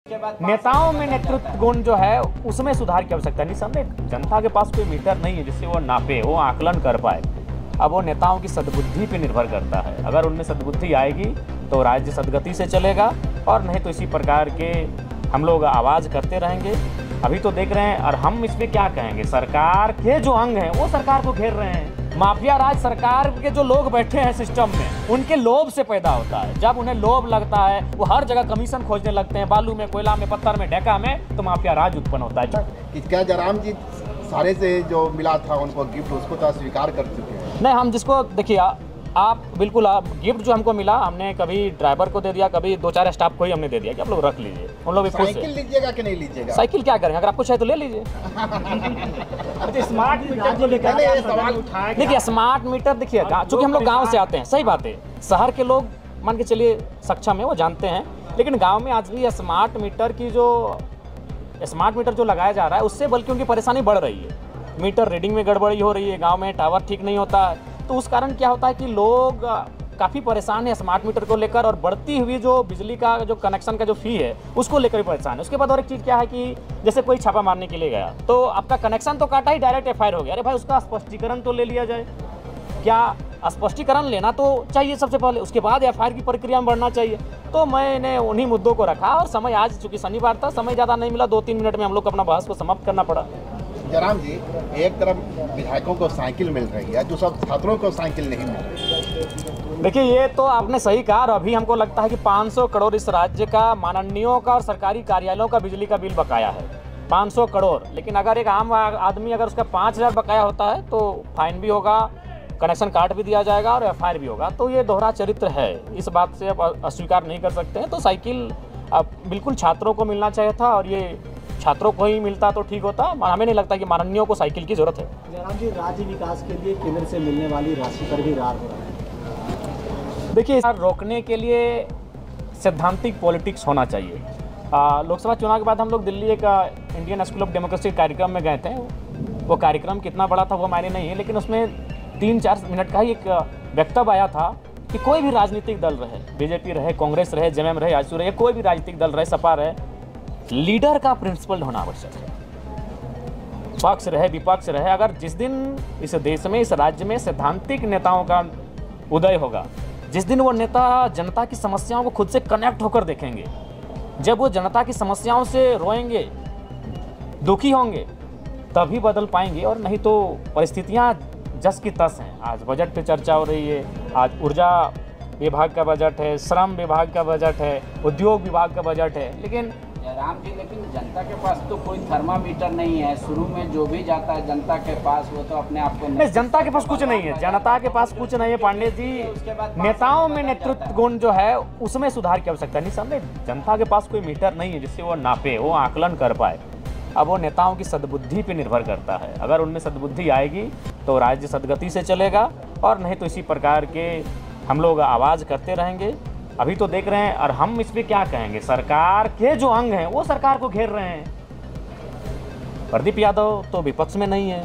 नेताओं में नेतृत्व गुण जो है उसमें सुधार की आवश्यकता है। निसंदेह जनता के पास कोई मीटर नहीं है जिससे वो नापे, वो आकलन कर पाए। अब वो नेताओं की सद्बुद्धि पे निर्भर करता है। अगर उनमें सद्बुद्धि आएगी तो राज्य सद्गति से चलेगा, और नहीं तो इसी प्रकार के हम लोग आवाज़ करते रहेंगे। अभी तो देख रहे हैं, और हम इसमें क्या कहेंगे, सरकार के जो अंग हैं वो सरकार को घेर रहे हैं। माफिया राज सरकार के जो लोग बैठे हैं सिस्टम में, उनके लोभ से पैदा होता है। जब उन्हें लोभ लगता है वो हर जगह कमीशन खोजने लगते हैं, बालू में, कोयला में, पत्थर में, ढेका में, तो माफिया राज उत्पन्न होता है। क्या जयराम जी सारे से जो मिला था उनको गिफ्ट, उसको तो स्वीकार कर चुके हैं? नहीं, हम जिसको देखिए, आप बिल्कुल गिफ्ट जो हमको मिला, हमने कभी ड्राइवर को दे दिया, कभी 2-4 स्टाफ को ही हमने दे दिया कि आप लोग रख लीजिए। उन लोग भी खुश हैं। साइकिल लीजिएगा कि नहीं लीजिएगा? साइकिल क्या करेंगे, अगर आपको चाहिए तो ले लीजिए। स्मार्ट मीटर को लेकर सवाल उठाया। देखिए, स्मार्ट मीटर, देखिए चूंकि हम लोग गाँव से आते हैं, सही बात है, शहर के लोग मान के चलिए सक्षम है, वो जानते हैं, लेकिन गाँव में आज भी स्मार्ट मीटर जो लगाया जा रहा है उससे बल्कि उनकी परेशानी बढ़ रही है। मीटर रीडिंग में गड़बड़ी हो रही है, गांव में टावर ठीक नहीं होता है, तो उस कारण क्या होता है कि लोग काफ़ी परेशान है स्मार्ट मीटर को लेकर, और बढ़ती हुई जो बिजली का जो कनेक्शन का जो फी है उसको लेकर भी परेशान है। उसके बाद और एक चीज़ क्या है कि जैसे कोई छापा मारने के लिए गया तो आपका कनेक्शन तो काटा ही, डायरेक्ट FIR हो गया। अरे भाई, उसका स्पष्टीकरण तो ले लिया जाए। क्या स्पष्टीकरण लेना तो चाहिए सबसे पहले, उसके बाद FIR की प्रक्रिया में बढ़ना चाहिए। तो मैंने उन्हीं मुद्दों को रखा, और समय आज चूँकि शनिवार था, समय ज़्यादा नहीं मिला, 2-3 मिनट में हम लोग को अपना बहस को समाप्त करना पड़ा। जयराम जी, एक तरफ विधायकों को साइकिल मिल रही है, जो सब छात्रों को साइकिल नहीं मिल रही। देखिए, ये तो आपने सही कहा, और अभी हमको लगता है कि 500 करोड़ इस राज्य का माननीयों का और सरकारी कार्यालयों का बिजली का बिल बकाया है, 500 करोड़। लेकिन अगर एक आम आदमी अगर उसका 5000 बकाया होता है तो फाइन भी होगा, कनेक्शन काट भी दिया जाएगा और FIR भी होगा। तो ये दोहरा चरित्र है, इस बात से अब अस्वीकार नहीं कर सकते हैं। तो साइकिल अब बिल्कुल छात्रों को मिलना चाहिए था, और ये छात्रों को ही मिलता तो ठीक होता। हमें नहीं लगता कि माननीयों को साइकिल की जरूरत है। जयराम जी, राज्य विकास के लिए केंद्र से मिलने वाली राशि पर भी रार हो रहा है। देखिए, रोकने के लिए सैद्धांतिक पॉलिटिक्स होना चाहिए। लोकसभा चुनाव के बाद हम लोग दिल्ली एक इंडियन स्कूल ऑफ डेमोक्रेसी कार्यक्रम में गए थे। वो कार्यक्रम कितना बड़ा था वो मायने नहीं है, लेकिन उसमें 3-4 मिनट का ही एक वक्तव्य आया था कि कोई भी राजनीतिक दल रहे, BJP रहे, कांग्रेस रहे, JMM रहे, आजसू रहे, कोई भी राजनीतिक दल रहे, सपा रहे, लीडर का प्रिंसिपल होना आवश्यक है। पक्ष रहे, विपक्ष रहे, अगर जिस दिन इस देश में, इस राज्य में सैद्धांतिक नेताओं का उदय होगा, जिस दिन वो नेता जनता की समस्याओं को खुद से कनेक्ट होकर देखेंगे, जब वो जनता की समस्याओं से रोएंगे, दुखी होंगे, तभी बदल पाएंगे। और नहीं तो परिस्थितियां जस की तस हैं। आज बजट पे चर्चा हो रही है, आज ऊर्जा विभाग का बजट है, श्रम विभाग का बजट है, उद्योग विभाग का बजट है, लेकिन राम जी, लेकिन जनता के पास तो कोई थर्मामीटर नहीं है। शुरू में जो भी जाता है जनता के पास, वो तो अपने आप को नहीं, जनता के पास कुछ नहीं है, जनता के पास कुछ नहीं है पांडे जी। नेताओं में नेतृत्व गुण जो है उसमें सुधार की आवश्यकता है। निसंदेह जनता के पास कोई मीटर नहीं है जिससे वो नापे, वो आकलन कर पाए। अब वो नेताओं की सद्बुद्धि पे निर्भर करता है। अगर उनमें सद्बुद्धि आएगी तो राज्य सद्गति से चलेगा, और नहीं तो इसी प्रकार के हम लोग आवाज़ करते रहेंगे। अभी तो देख रहे हैं, और हम इस पर क्या कहेंगे, सरकार के जो अंग हैं वो सरकार को घेर रहे हैं। प्रदीप यादव तो विपक्ष में नहीं है,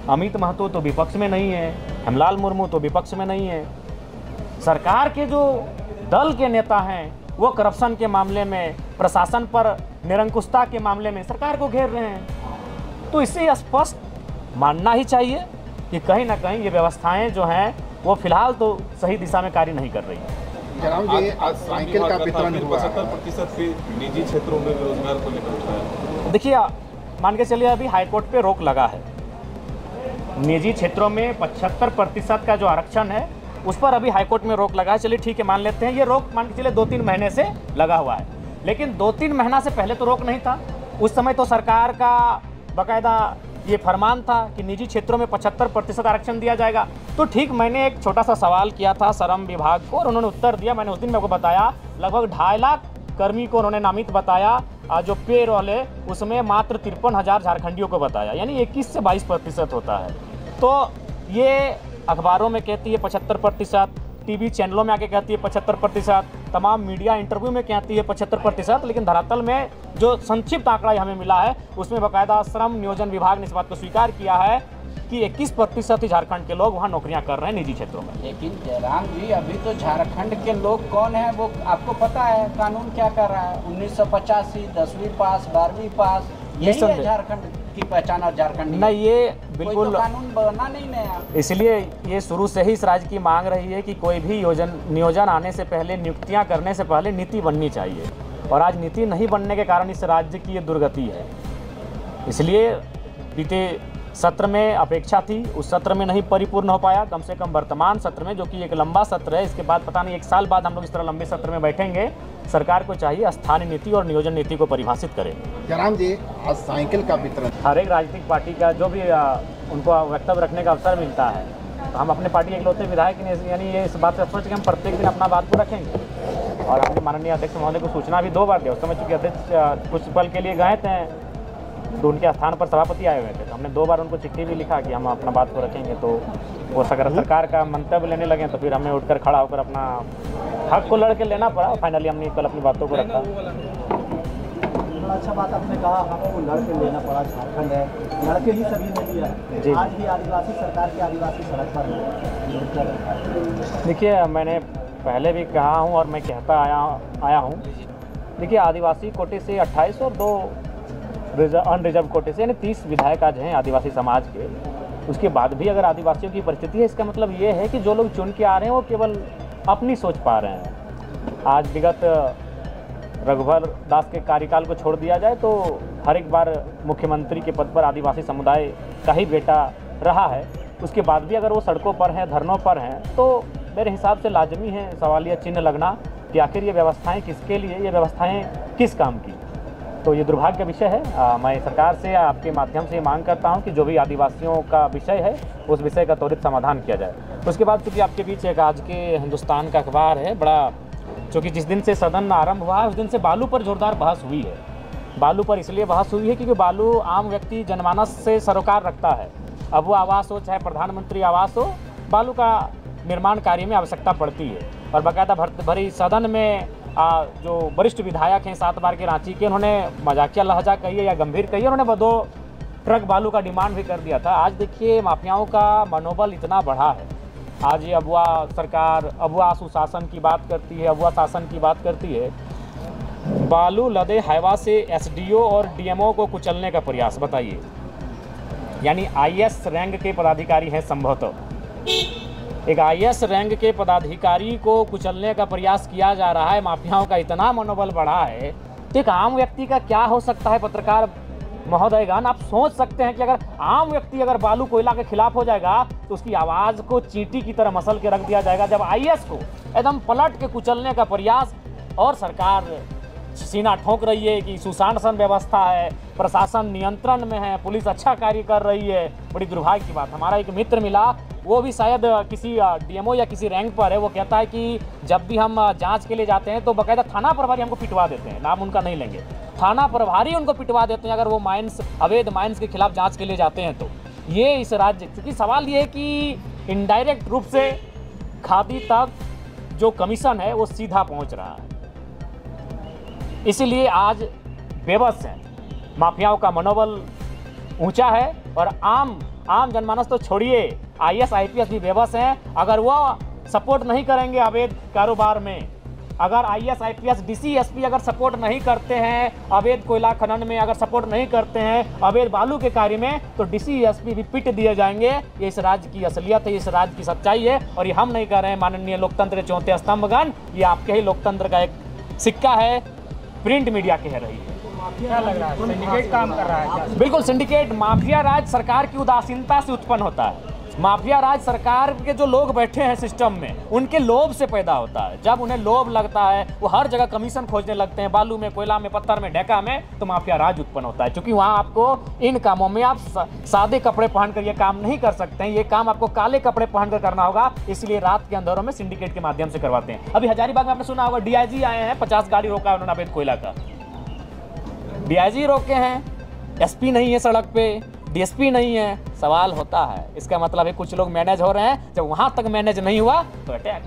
अमित महतो तो विपक्ष में नहीं है, हेमलाल मुर्मू तो विपक्ष में नहीं है। सरकार के जो दल के नेता हैं वो करप्शन के मामले में, प्रशासन पर निरंकुशता के मामले में सरकार को घेर रहे हैं। तो इससे स्पष्ट मानना ही चाहिए कि कहीं ना कहीं ये व्यवस्थाएं जो हैं वो फिलहाल तो सही दिशा में कार्य नहीं कर रही हैं। जयराम जी, आज साइकिल का वितरण हुआ, 75% से निजी क्षेत्रों में रोजगार को लेकर उठाया। देखिए, मान के चलिए अभी हाईकोर्ट पे रोक लगा है, निजी क्षेत्रों में 75% का जो आरक्षण है उस पर अभी हाईकोर्ट में रोक लगा है। चलिए ठीक है, मान लेते हैं ये रोक मान के चलिए 2-3 महीने से लगा हुआ है, लेकिन 2-3 महीना से पहले तो रोक नहीं था। उस समय तो सरकार का बाकायदा ये फरमान था कि निजी क्षेत्रों में 75% आरक्षण दिया जाएगा। तो ठीक, मैंने एक छोटा सा सवाल किया था श्रम विभाग को और उन्होंने उत्तर दिया। मैंने उस दिन मेरे को बताया लगभग 2.5 लाख कर्मी को उन्होंने नामित बताया, जो पे रोल है उसमें मात्र 53,000 झारखंडियों को बताया, यानी 21 से 22% होता है। तो ये अखबारों में कहती है 75%, टीवी चैनलों में आके कहती है 75%, तमाम मीडिया इंटरव्यू में कहती है 75%, लेकिन धरातल में जो संक्षिप्त आंकड़ा हमें मिला है उसमें बाकायदा श्रम नियोजन विभाग ने इस बात को स्वीकार किया है कि 21% ही झारखंड के लोग वहाँ नौकरियां कर रहे हैं निजी क्षेत्रों में। लेकिन जयराम जी, अभी तो झारखंड के लोग कौन है वो आपको पता है, कानून क्या कर रहा है? 1985 10वीं पास 12वीं पास, यही है झारखंड की पहचान। और झारखंड नहीं, ये बिल्कुल तो कानून बना नहीं नया, इसलिए ये शुरू से ही इस राज्य की मांग रही है कि कोई भी नियोजन आने से पहले, नियुक्तियां करने से पहले नीति बननी चाहिए, और आज नीति नहीं बनने के कारण इस राज्य की ये दुर्गति है। इसलिए बीते सत्र में अपेक्षा थी, उस सत्र में नहीं परिपूर्ण हो पाया, कम से कम वर्तमान सत्र में, जो कि एक लंबा सत्र है, इसके बाद पता नहीं 1 साल बाद हम लोग इस तरह लंबे सत्र में बैठेंगे। सरकार को चाहिए स्थानीय नीति और नियोजन नीति को परिभाषित करें। जयराम जी, आज साइकिल का वितरण, हर एक राजनीतिक पार्टी का जो भी उनको वक्तव्य रखने का अवसर मिलता है, तो हम अपने पार्टी के इकलौते विधायक यानी ये इस बात से सोच कि हम प्रत्येक दिन अपना बात को रखेंगे। और अपने माननीय अध्यक्ष महोदय को सूचना भी 2 बार दिया। उस समय चूँकि अध्यक्ष कुछ पल के लिए गए थे तो उनके स्थान पर सभापति आए हुए थे, तो हमने 2 बार उनको चिट्ठी भी लिखा कि हम अपना बात को रखेंगे। तो वो अगर सरकार का मंतव्य लेने लगे तो फिर हमें उठकर खड़ा होकर अपना हक को लड़ के लेना पड़ा। फाइनली हमने कल अपनी बातों को रखा। बड़ा अच्छा बात आपने कहा, हमको लड़ के लेना पड़ा। झारखंड है, लड़के ही सभी ने लिया जी। है। आज भी आदिवासी सरकार के आदिवासी सड़क पर है। देखिए, मैंने पहले भी कहा हूँ और मैं कहता आया हूँ, देखिए आदिवासी कोटे से 28 और 2 अनरिजर्व कोटे से, यानी 30 विधायक आज हैं आदिवासी समाज के। उसके बाद भी अगर आदिवासियों की परिस्थिति है, इसका मतलब ये है कि जो लोग चुन के आ रहे हैं वो केवल अपनी सोच पा रहे हैं। आज विगत रघुवर दास के कार्यकाल को छोड़ दिया जाए तो हर एक बार मुख्यमंत्री के पद पर आदिवासी समुदाय का ही बेटा रहा है। उसके बाद भी अगर वो सड़कों पर हैं, धरनों पर हैं, तो मेरे हिसाब से लाजमी है सवालिया चिन्ह लगना कि आखिर ये व्यवस्थाएं किसके लिए, ये व्यवस्थाएं किस काम की। तो ये दुर्भाग्य का विषय है। मैं सरकार से आपके माध्यम से मांग करता हूं कि जो भी आदिवासियों का विषय है उस विषय का त्वरित समाधान किया जाए। उसके बाद चूँकि आपके बीच एक आज के हिंदुस्तान का अखबार है बड़ा, चूँकि जिस दिन से सदन आरंभ हुआ है उस दिन से बालू पर जोरदार बहस हुई है। बालू पर इसलिए बहस हुई है क्योंकि बालू आम व्यक्ति जनमानस से सरोकार रखता है। अब वो आवास हो चाहे प्रधानमंत्री आवास हो, बालू का निर्माण कार्य में आवश्यकता पड़ती है। और बाकायदा भरी सदन में जो वरिष्ठ विधायक हैं 7 बार के रांची के, उन्होंने मजाकिया लहजा कहिए या गंभीर कहिए, उन्होंने 2 ट्रक बालू का डिमांड भी कर दिया था। आज देखिए माफियाओं का मनोबल इतना बढ़ा है। आज ये अबुआ सरकार अबुआ सुशासन की बात करती है, अबुआ शासन की बात करती है। बालू लदे हाईवा से एसडीओ और डीएमओ को कुचलने का प्रयास, बताइए। यानी आईएएस रैंक के पदाधिकारी हैं संभवतः, एक आईएएस रैंक के पदाधिकारी को कुचलने का प्रयास किया जा रहा है। माफियाओं का इतना मनोबल बढ़ा है तो एक आम व्यक्ति का क्या हो सकता है? पत्रकार महोदयगण, आप सोच सकते हैं कि अगर आम व्यक्ति अगर बालू कोयला के खिलाफ हो जाएगा तो उसकी आवाज़ को चींटी की तरह मसल के रख दिया जाएगा। जब आईएएस को एकदम पलट के कुचलने का प्रयास, और सरकार सीना ठोक रही है कि सुशासन व्यवस्था है, प्रशासन नियंत्रण में है, पुलिस अच्छा कार्य कर रही है। बड़ी दुर्भाग्य की बात, हमारा एक मित्र मिला, वो भी शायद किसी डीएमओ या किसी रैंक पर है। वो कहता है कि जब भी हम जांच के लिए जाते हैं तो बाकायदा थाना प्रभारी हमको पिटवा देते हैं, नाम उनका नहीं लेंगे, थाना प्रभारी उनको पिटवा देते हैं अगर वो माइंस, अवैध माइंस के खिलाफ जांच के लिए जाते हैं। तो ये इस राज्य, क्योंकि सवाल ये है कि इनडायरेक्ट रूप से खादी तक जो कमीशन है वो सीधा पहुँच रहा है, इसीलिए आज बेबस हैं। माफियाओं का मनोबल ऊंचा है और आम जनमानस तो छोड़िए, आईएएस आईपीएस भी बेबस हैं। अगर वो सपोर्ट नहीं करेंगे अवैध कारोबार में, अगर आईएएस आईपीएस डीसी एसपी अगर सपोर्ट नहीं करते हैं अवैध कोयला खनन में, अगर सपोर्ट नहीं करते हैं अवैध बालू के कार्य में, तो डीसी एसपी भी पिट दिए जाएंगे। ये इस राज्य की असलियत है, इस राज्य की सच्चाई है। और ये हम नहीं कह रहे हैं माननीय लोकतंत्र के 4थे स्तंभगण, ये आपके ही लोकतंत्र का एक सिक्का है, प्रिंट मीडिया कह रही है। क्या लग रहा है, सिंडिकेट काम कर रहा है? बिल्कुल, सिंडिकेट, माफिया राज सरकार की उदासीनता से उत्पन्न होता है। माफिया राज सरकार के जो लोग बैठे हैं सिस्टम में, उनके लोभ से पैदा होता है। जब उन्हें लोभ लगता है वो हर जगह कमीशन खोजने लगते हैं, बालू में, कोयला में, पत्थर में, ढेका में, तो माफिया राज उत्पन्न होता है। क्योंकि वहाँ आपको इन कामों में आप सादे कपड़े पहनकर ये काम नहीं कर सकते हैं, ये काम आपको काले कपड़े पहनकर करना होगा। इसलिए रात के अंधेरों में सिंडिकेट के माध्यम से करवाते हैं। अभी हजारीबाग में आपने सुना होगा, डीआईजी आए हैं, 50 गाड़ी रोका उन्होंने अवैध कोयला का। डीआईजी रोके हैं, एसपी नहीं है सड़क पे, डीएसपी नहीं है। सवाल होता है, इसका मतलब है कुछ लोग मैनेज हो रहे हैं, जब वहां तक मैनेज नहीं हुआ तो अटैक।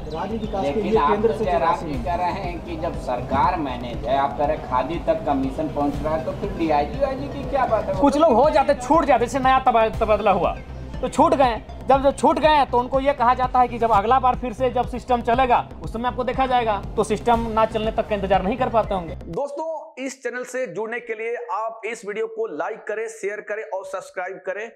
राज्य विकास के लेकिन लिए आप केंद्र तो से जयराम 84 जी कह रहे हैं कि जब सरकार मैनेज है, आप कह रहे हैं खादी तक कमीशन पहुंच रहा है, तो फिर डीआईजी वाईजी की क्या बात है? कुछ लोग हो जाते, छूट जाते, जैसे नया तबादला हुआ तो छूट गए। जब छूट गए तो उनको ये कहा जाता है कि जब अगला बार फिर से जब सिस्टम चलेगा उस समय आपको देखा जाएगा, तो सिस्टम ना चलने तक का इंतजार नहीं कर पाते होंगे। दोस्तों, इस चैनल से जुड़ने के लिए आप इस वीडियो को लाइक करें, शेयर करें और सब्सक्राइब करें।